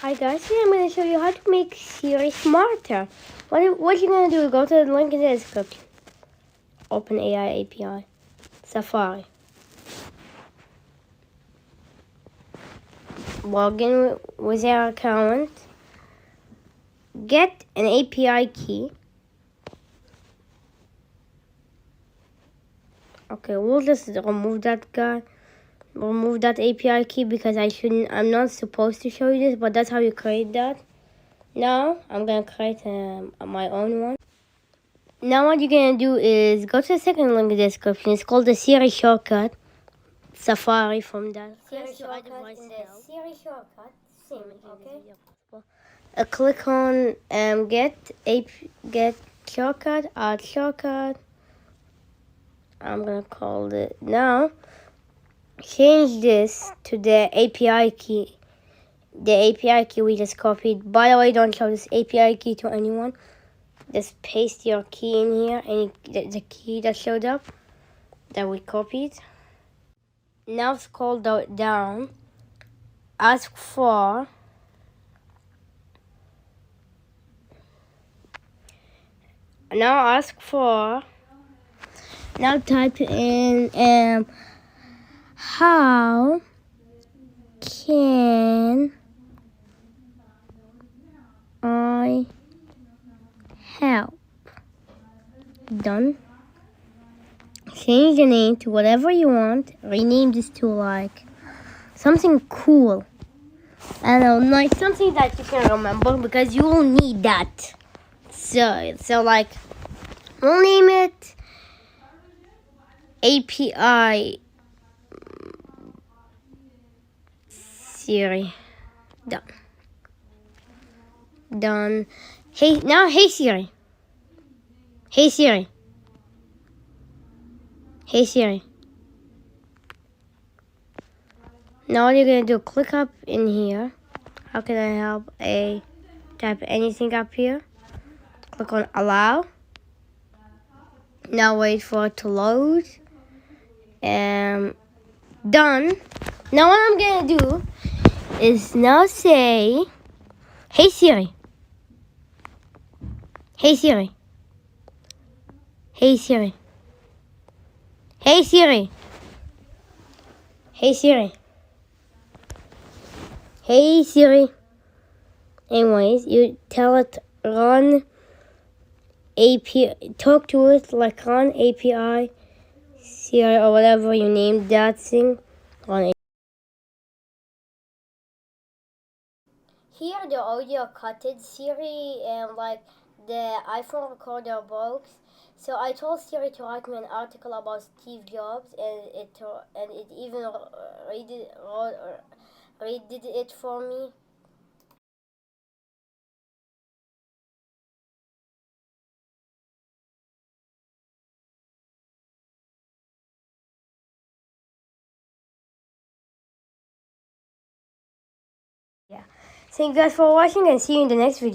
Hi guys, today I'm going to show you how to make Siri smarter. What you're going to do is go to the link in the description. Open AI API. Safari. Log in with your account. Get an API key. Okay, we'll just remove that guy. Remove that API key because I'm not supposed to show you this, but that's how you create that. Now I'm gonna create my own one. Now what you're gonna do is go to the second link in the description. It's called the Siri shortcut. Safari from that. Siri shortcut in the Siri shortcut. Same, okay. Click on get shortcut, add shortcut. I'm gonna call it now. Change this to the API key. The API key we just copied. By the way, don't show this API key to anyone. Just paste your key in here, the key that showed up that we copied. Now scroll down. Ask for now type in how can I help? Done. Change the name to whatever you want. Rename this to like something cool. I don't know, like something that you can remember because you will need that. So like we'll name it API Siri. Done. Hey Siri. Hey Siri. Hey Siri. Now what you're gonna do, click up in here. How can I help? Type anything up here. Click on allow. Now wait for it to load. Done. Now what I'm gonna do is now say, hey Siri. Hey Siri. Hey Siri. Hey Siri. Hey Siri. Hey Siri. Anyways, you tell it run API, talk to it like run API Siri or whatever you named that thing. Run. Here the audio cutted. Siri and like the iPhone recorder broke. So I told Siri to write me an article about Steve Jobs, and it even redid it for me. Yeah. Thank you guys for watching and see you in the next video.